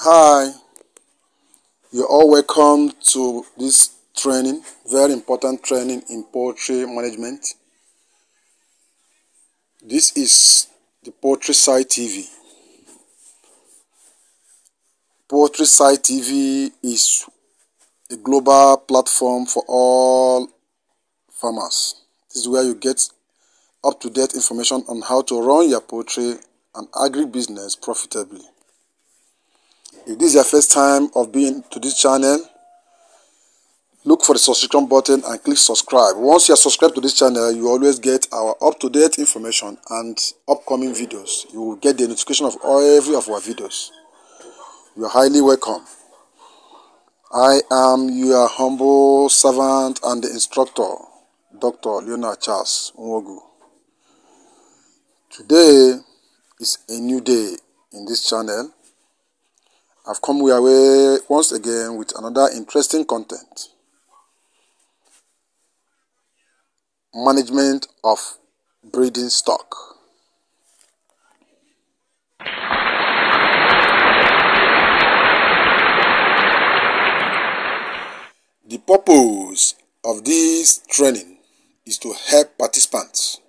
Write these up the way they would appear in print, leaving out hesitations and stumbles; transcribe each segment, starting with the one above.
Hi, you're all welcome to this training, very important training in poultry management. This is the Poultry Site TV. Poultry Site TV is a global platform for all farmers. This is where you get up-to-date information on how to run your poultry and agribusiness profitably. If this is your first time of being to this channel, look for the subscription button and click subscribe. Once you are subscribed to this channel, you always get our up-to-date information and upcoming videos. You will get the notification of every of our videos. You are highly welcome. I am your humble servant and the instructor, Dr. Leonard Charles Nwogu. Today is a new day in this channel. I've come your way once again with another interesting content. Management of breeding stock. The purpose of this training is to help participants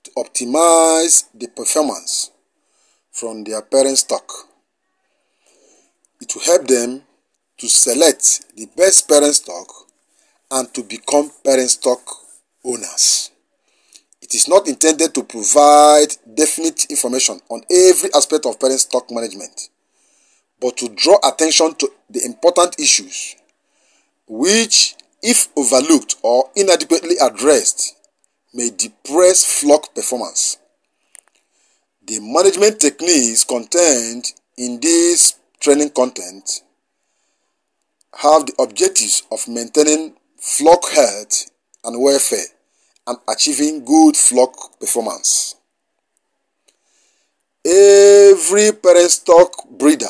to optimize the performance from their parent stock. It will help them to select the best parent stock and to become parent stock owners. It is not intended to provide definite information on every aspect of parent stock management, but to draw attention to the important issues which, if overlooked or inadequately addressed, may depress flock performance. The management techniques contained in this training content have the objectives of maintaining flock health and welfare and achieving good flock performance. Every parent stock breeder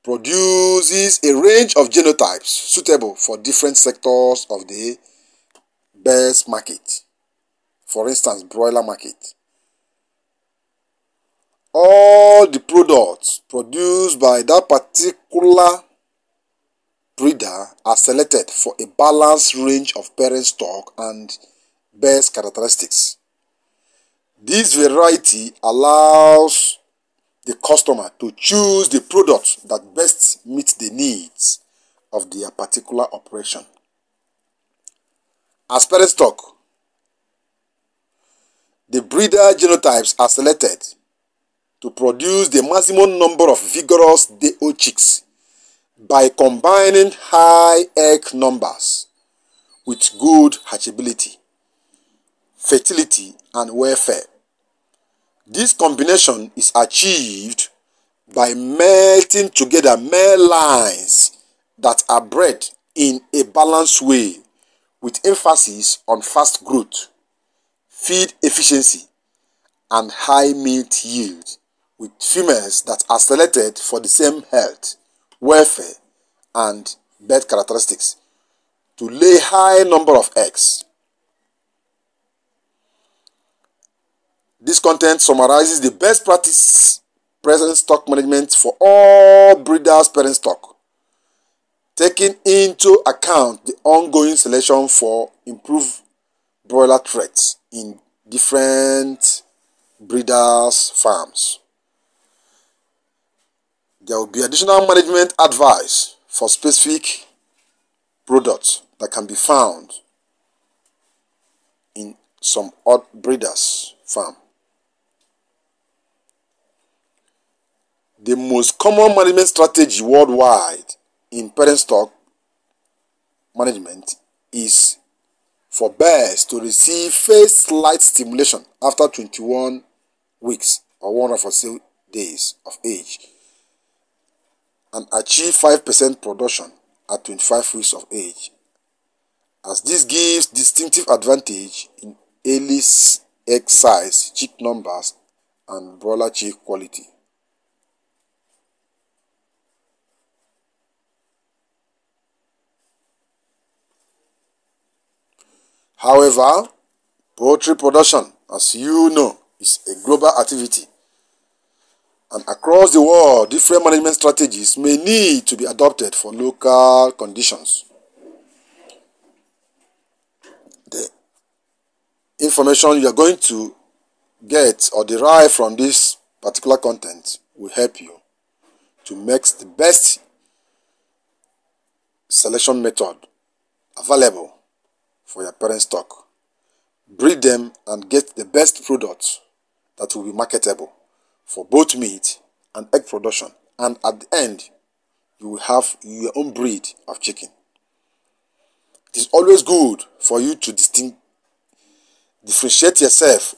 produces a range of genotypes suitable for different sectors of the birds market. For instance, broiler market. All the products produced by that particular breeder are selected for a balanced range of parent stock and birds characteristics. This variety allows the customer to choose the product that best meets the needs of their particular operation. As parent stock, the breeder genotypes are selected to produce the maximum number of vigorous day-old chicks by combining high egg numbers with good hatchability, fertility, and welfare. This combination is achieved by melting together male lines that are bred in a balanced way with emphasis on fast growth, feed efficiency, and high meat yield, with females that are selected for the same health, welfare, and birth characteristics to lay high number of eggs. This content summarizes the best practice parent stock management for all breeders' parent stock, taking into account the ongoing selection for improved broiler threats in different breeders' farms. There will be additional management advice for specific products that can be found in some odd breeders' farm. The most common management strategy worldwide in parent stock management is for birds to receive first light stimulation after 21 weeks or 104 days of age and achieve 5% production at 25 weeks of age, as this gives distinctive advantage in early egg size, chick numbers, and broiler chick quality. However, poultry production, as you know, is a global activity, And across the world, different management strategies may need to be adopted for local conditions. The information you are going to get or derive from this particular content will help you to make the best selection method available for your parent stock. Breed them and get the best products that will be marketable for both meat and egg production. And at the end, you will have your own breed of chicken. It is always good for you to differentiate yourself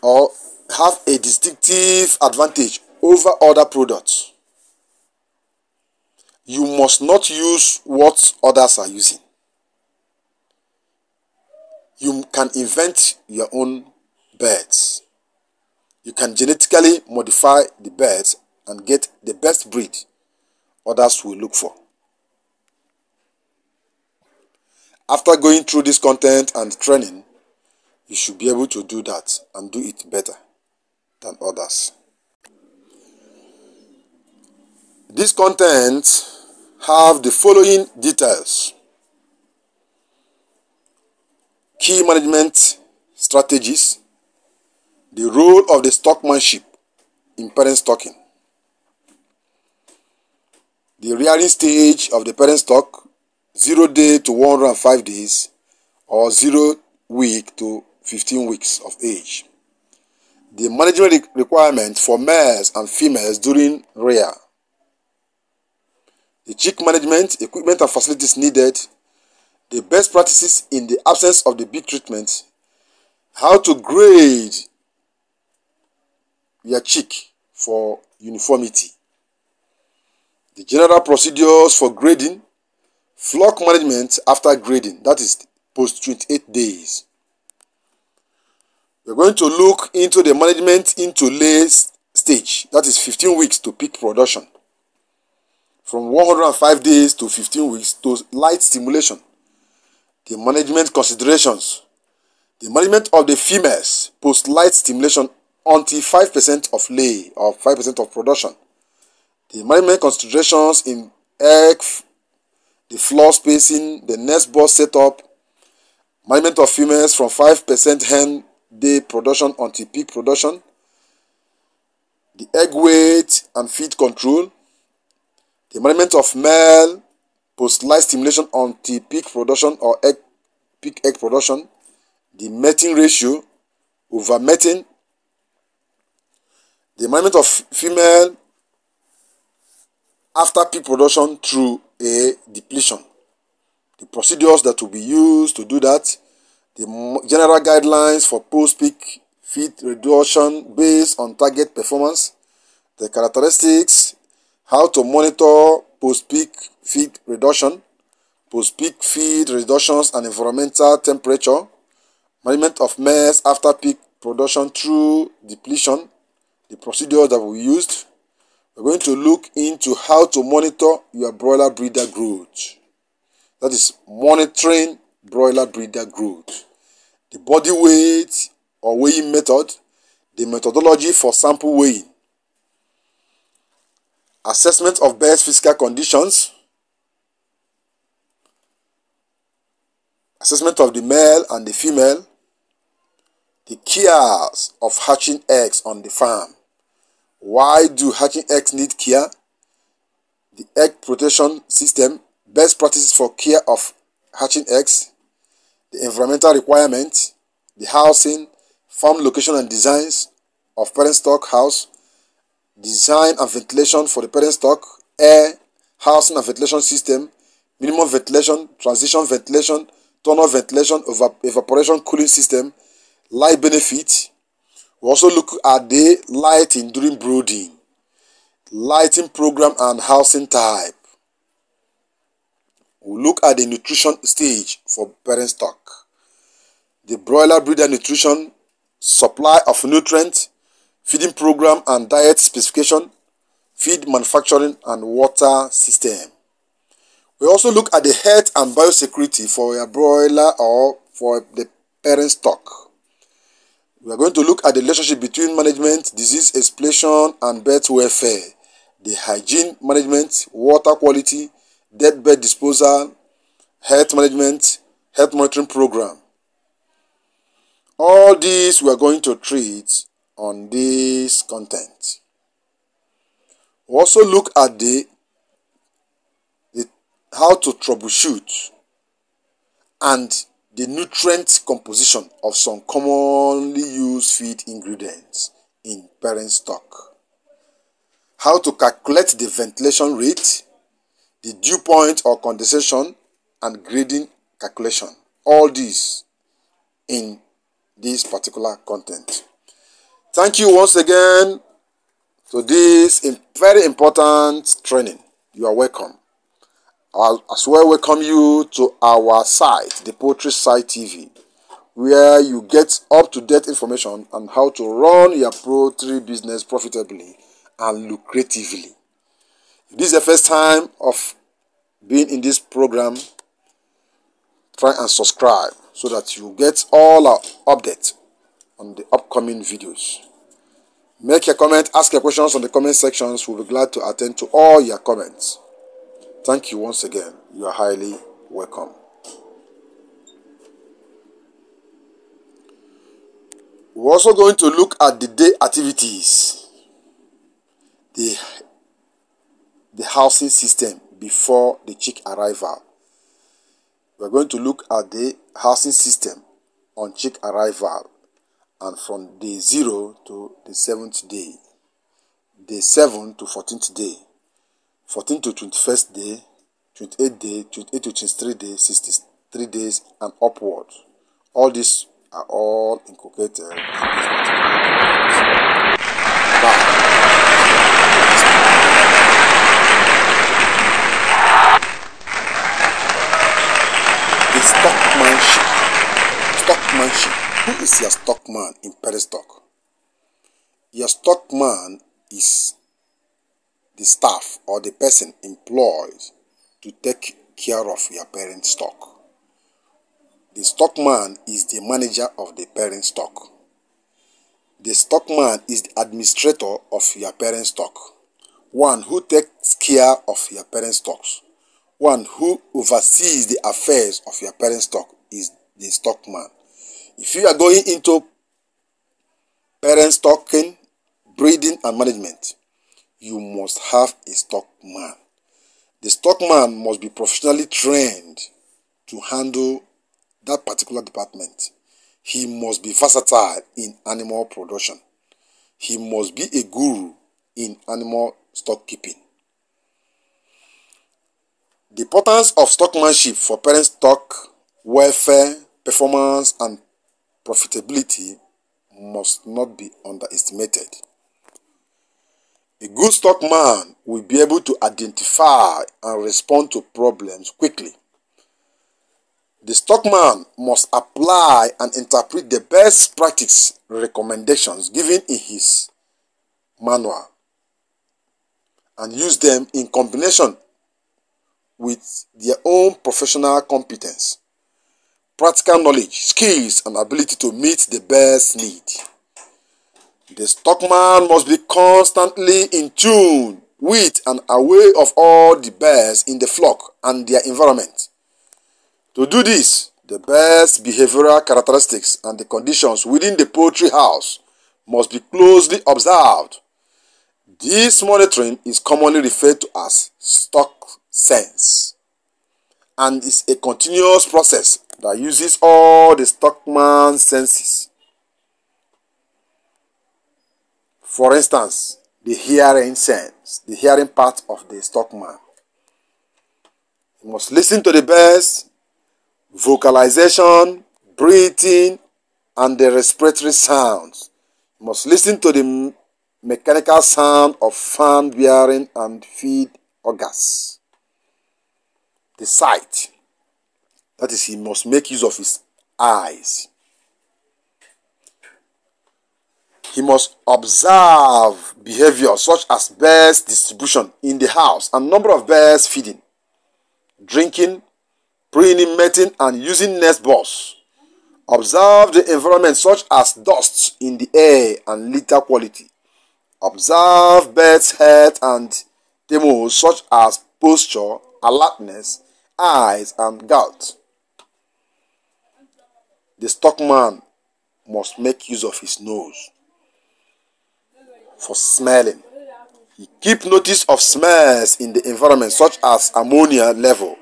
or have a distinctive advantage over other products. You must not use what others are using. You can invent your own birds. You can genetically modify the birds and get the best breed others will look for. After going through this content and training, you should be able to do that and do it better than others. This content have the following details: key management strategies, the role of the stockmanship in parent stocking, the rearing stage of the parent stock, 0 day to 105 days or 0 week to 15 weeks of age, the management requirement for males and females during rear, the chick management, equipment and facilities needed, the best practices in the absence of the big treatment, how to grade your chick for uniformity, the general procedures for grading, flock management after grading, that is post 28 days. We're going to look into the management into lay stage, that is 15 weeks to peak production, from 105 days to 15 weeks to light stimulation, the management considerations, the management of the females post light stimulation until 5% of lay or 5% of production, the management considerations in egg, the floor spacing, the nest box setup, management of females from 5% hen day production until peak production, the egg weight and feed control, the management of male post-light stimulation until peak production or peak egg production, the mating ratio, over-mating, the management of female after peak production through a depletion, the procedures that will be used to do that, the general guidelines for post-peak feed reduction based on target performance, the characteristics, how to monitor post-peak feed reduction, post-peak feed reductions and environmental temperature, management of males after peak production through depletion, the procedure that we used. We're going to look into how to monitor your broiler breeder growth. That is monitoring broiler breeder growth. The body weight or weighing method, the methodology for sample weighing, assessment of birds' physical conditions, assessment of the male and the female, the cares of hatching eggs on the farm. Why do hatching eggs need care? The egg protection system, best practices for care of hatching eggs, the environmental requirements, the housing, farm location and designs of parent stock house, design and ventilation for the parent stock, air, housing and ventilation system, minimum ventilation, transition ventilation, tunnel ventilation, evaporation cooling system, light benefit. We also look at the lighting during brooding, lighting program and housing type. We look at the nutrition stage for parent stock, the broiler breeder nutrition, supply of nutrients, feeding program and diet specification, feed manufacturing and water system. We also look at the health and biosecurity for your broiler or for the parent stock. We are going to look at the relationship between management, disease explosion, and bird welfare, the hygiene management, water quality, deathbed disposal, health management, health monitoring program. All these we are going to treat on this content. We also look at the how to troubleshoot and the nutrient composition of some commonly used feed ingredients in parent stock. How to calculate the ventilation rate, the dew point or condensation, and grading calculation. All these in this particular content. Thank you once again to this very important training. You are welcome. I'll as well welcome you to our site, the Poultry Site TV, where you get up-to-date information on how to run your poultry business profitably and lucratively. If this is the first time of being in this program, try and subscribe so that you get all our updates on the upcoming videos. Make your comment, ask your questions on the comment sections. We'll be glad to attend to all your comments. Thank you once again. You are highly welcome. We're also going to look at the day activities, the housing system before the chick arrival. We're going to look at the housing system on chick arrival and from day 0 to the 7th day, day 7 to 14th day, 14 to 21st day, 28th day, 28 to 23 days, 63 days, and upward. All these are all inculcated. The stockmanship. Stockmanship. Who is your stockman in parent stock? Your stockman is the staff or the person employed to take care of your parent stock. The stockman is the manager of the parent stock. The stockman is the administrator of your parent stock. One who takes care of your parent stocks. One who oversees the affairs of your parent stock is the stockman. If you are going into parent stocking, breeding, and management, you must have a stockman. The stockman must be professionally trained to handle that particular department. He must be versatile in animal production. He must be a guru in animal stock keeping. The importance of stockmanship for parent stock, welfare, performance, and profitability must not be underestimated. A good stockman will be able to identify and respond to problems quickly. The stockman must apply and interpret the best practice recommendations given in his manual and use them in combination with their own professional competence, practical knowledge, skills, and ability to meet the bear's need. The stockman must be constantly in tune with and aware of all the bears in the flock and their environment. To do this, the bear's behavioral characteristics and the conditions within the poultry house must be closely observed. This monitoring is commonly referred to as stock sense and is a continuous process that uses all the stockman's senses. For instance, the hearing sense, the hearing part of the stockman. He must listen to the bears, vocalization, breathing, and the respiratory sounds. You must listen to the mechanical sound of fan bearing and feed organs. The sight, that is, he must make use of his eyes. He must observe behavior such as bears distribution in the house and number of bears feeding, drinking, preening, mating, and using nest balls, Observe the environment such as dust in the air and litter quality. Observe birds' health and demos such as posture, alertness, eyes, and gout. The stockman must make use of his nose for smelling. He keep notice of smells in the environment such as ammonia level.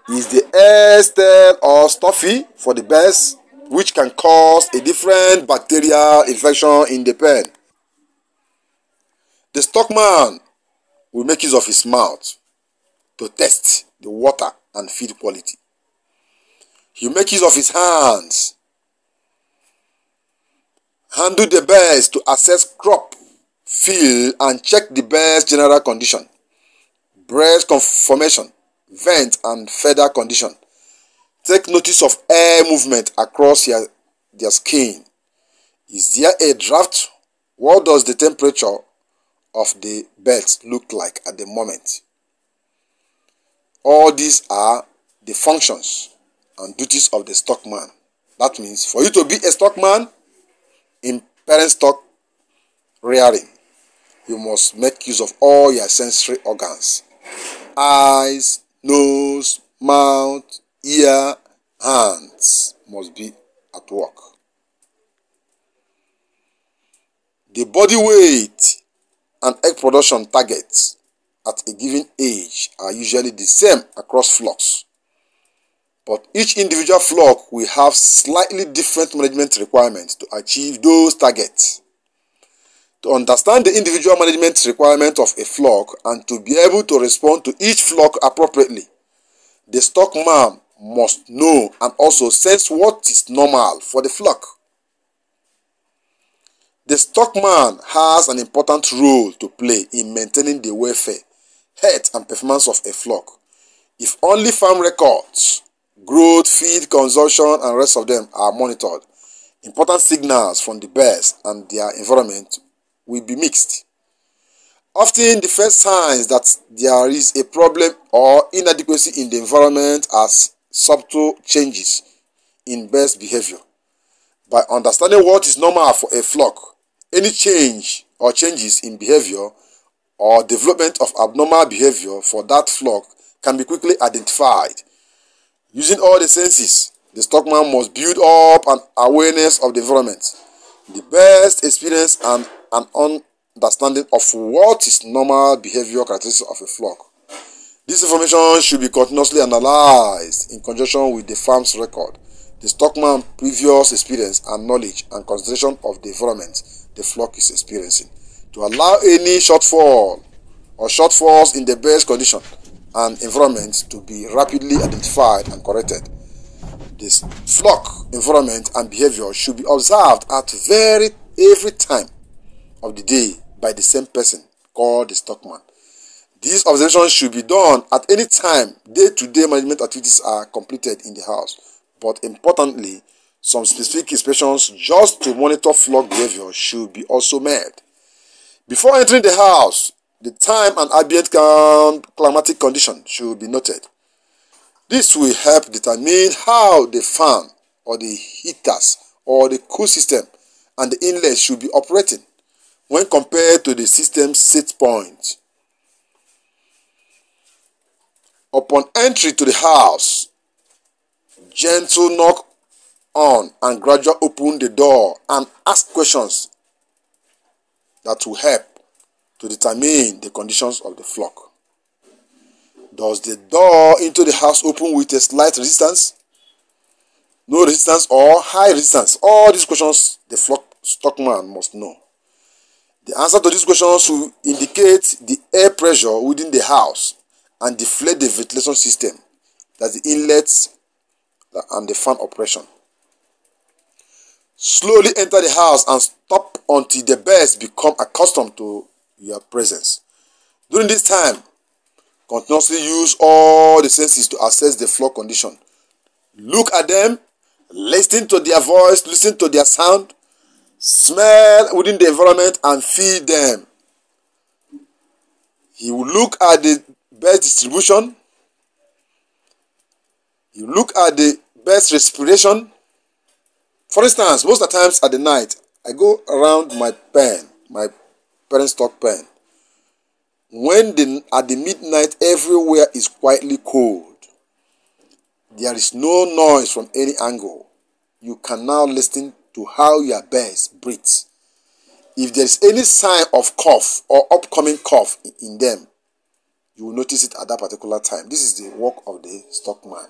Is the air stale or stuffy for the birds, which can cause a different bacterial infection in the pen? The stockman will make use of his mouth to test the water and feed quality. He will make use of his hands, handle the birds to assess crop, feel and check the birds' general condition, breast conformation, vent and feather condition. Take notice of air movement across their skin. Is there a draft? What does the temperature of the birds look like at the moment? All these are the functions and duties of the stockman. That means for you to be a stockman in parent stock rearing, you must make use of all your sensory organs. Eyes, nose, mouth, ear, hands must be at work. The body weight and egg production targets at a given age are usually the same across flocks, but each individual flock will have slightly different management requirements to achieve those targets. To understand the individual management requirement of a flock and to be able to respond to each flock appropriately, the stockman must know and also sense what is normal for the flock. The stockman has an important role to play in maintaining the welfare, health and performance of a flock. If only farm records, growth, feed, consumption and rest of them are monitored, important signals from the birds and their environment will be mixed. Often the first signs that there is a problem or inadequacy in the environment are subtle changes in birds' behavior. By understanding what is normal for a flock, any change or changes in behavior or development of abnormal behavior for that flock can be quickly identified. Using all the senses, the stockman must build up an awareness of the environment, the best experience and an understanding of what is normal behavior characteristics of a flock. This information should be continuously analyzed in conjunction with the farm's record, the stockman's previous experience and knowledge and consideration of the environment the flock is experiencing, to allow any shortfall or shortfalls in the birds' condition and environment to be rapidly identified and corrected. This flock environment and behavior should be observed at every time of the day by the same person called the stockman. These observations should be done at any time day-to-day management activities are completed in the house, but importantly, some specific inspections just to monitor flock behavior should be also made. Before entering the house, the time and ambient climatic condition should be noted. This will help determine how the fan or the heaters or the cool system and the inlet should be operating when compared to the system's set point. Upon entry to the house, gentle knock on and gradually open the door and ask questions that will help to determine the conditions of the flock. Does the door into the house open with a slight resistance, no resistance, or high resistance? All these questions the flock stockman must know. The answer to these questions will indicate the air pressure within the house and deflate the ventilation system, that's the inlets and the fan operation. Slowly enter the house and stop until the birds become accustomed to your presence. During this time, continuously use all the senses to assess the flock condition. Look at them, listen to their voice, listen to their sound, smell within the environment and feel them. You will look at the bird distribution. You look at the best respiration. For instance, most of the times at the night, I go around my pen, my parent stock pen. At the midnight, everywhere is quietly cold. There is no noise from any angle. You can now listen to how your birds breathe. If there is any sign of cough or upcoming cough in them, you will notice it at that particular time. This is the work of the stockman.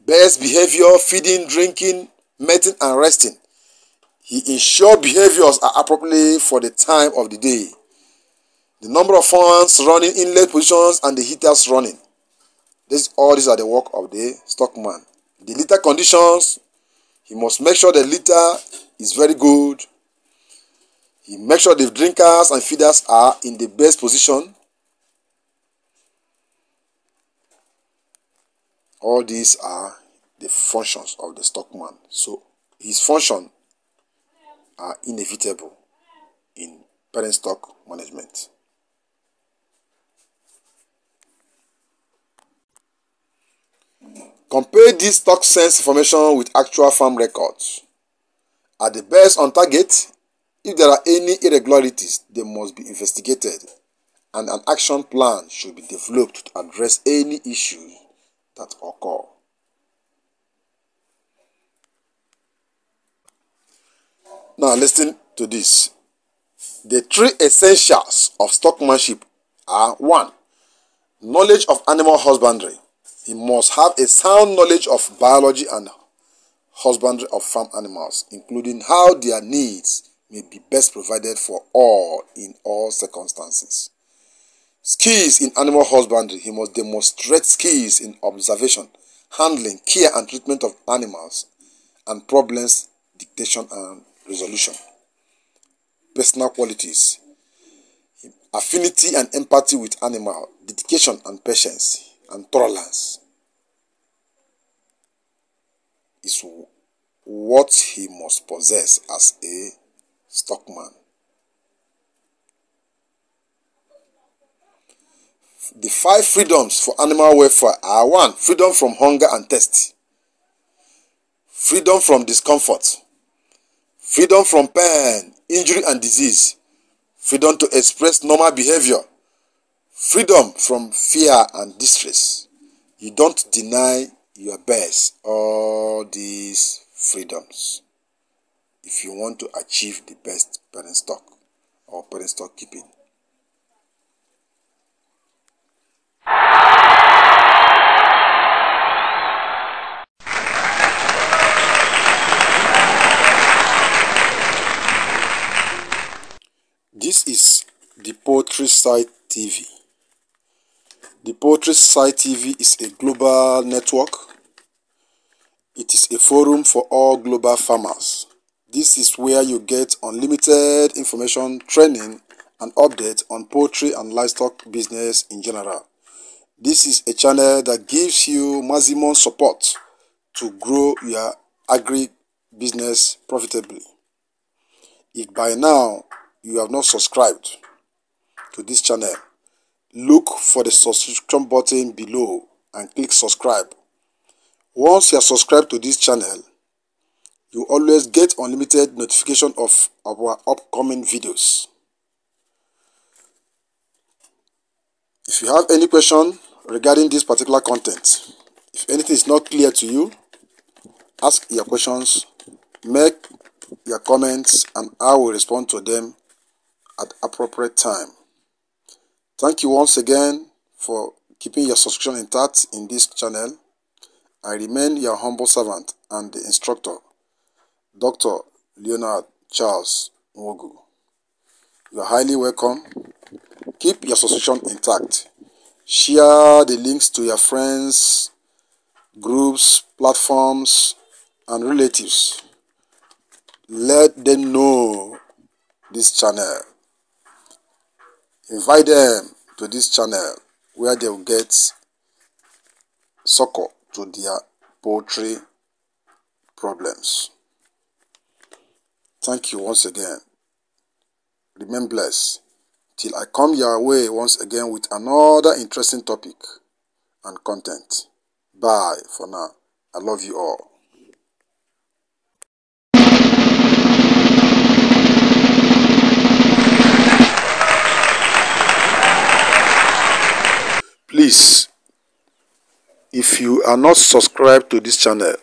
Birds' behavior, feeding, drinking, mating, and resting. He ensures behaviors are appropriately for the time of the day. The number of fans running, inlet positions, and the heaters running. All these are the work of the stockman. The litter conditions, he must make sure the litter is very good. He makes sure the drinkers and feeders are in the best position. All these are the functions of the stockman. So his functions are inevitable in parent stock management. Compare this stock sense information with actual farm records. Are the birds on target? If there are any irregularities, they must be investigated, and an action plan should be developed to address any issues that occur. Now listen to this. The 3 essentials of stockmanship are: 1. Knowledge of animal husbandry. He must have a sound knowledge of biology and husbandry of farm animals, including how their needs may be best provided for all in all circumstances. Skills in animal husbandry. He must demonstrate skills in observation, handling, care and treatment of animals, and problems detection and resolution. Personal qualities. Affinity and empathy with animal, dedication and patience, and tolerance is what he must possess as a stockman. The 5 freedoms for animal welfare are: 1. Freedom from hunger and thirst. Freedom from discomfort. Freedom from pain, injury and disease. Freedom to express normal behavior. Freedom from fear and distress. You don't deny your best all these freedoms if you want to achieve the best parent stock or parent stock keeping. This is the Poultry Site TV. The Poultry Site TV is a global network. It is a forum for all global farmers. This is where you get unlimited information, training, and updates on poultry and livestock business in general. This is a channel that gives you maximum support to grow your agri-business profitably. If by now you have not subscribed to this channel, look for the subscription button below and click subscribe. Once you are subscribed to this channel, you always get unlimited notification of our upcoming videos. If you have any question regarding this particular content, if anything is not clear to you, ask your questions, make your comments, and I will respond to them at appropriate time. Thank you once again for keeping your subscription intact in this channel. I remain your humble servant and the instructor, Dr. Leonard Charles Nwogu. You are highly welcome. Keep your subscription intact. Share the links to your friends, groups, platforms, and relatives. Let them know this channel. Invite them to this channel where they will get succor to their poultry problems. Thank you once again. Remain blessed till I come your way once again with another interesting topic and content. Bye for now. I love you all. Please, if you are not subscribed to this channel,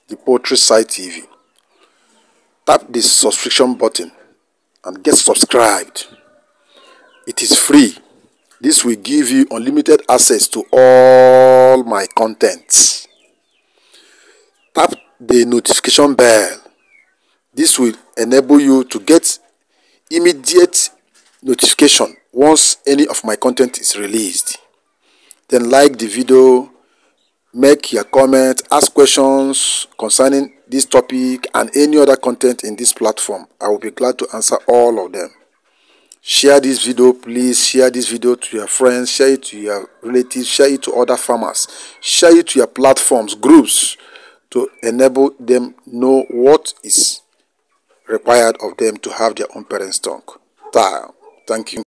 the Poultry Site TV, tap the subscription button and get subscribed. It is free. This will give you unlimited access to all my contents. Tap the notification bell. This will enable you to get immediate notification once any of my content is released. Then like the video, make your comment, ask questions concerning this topic and any other content in this platform. I will be glad to answer all of them. Share this video, please. Share this video to your friends, share it to your relatives, share it to other farmers, share it to your platforms, groups, to enable them know what is required of them to have their own parent stock. Thank you.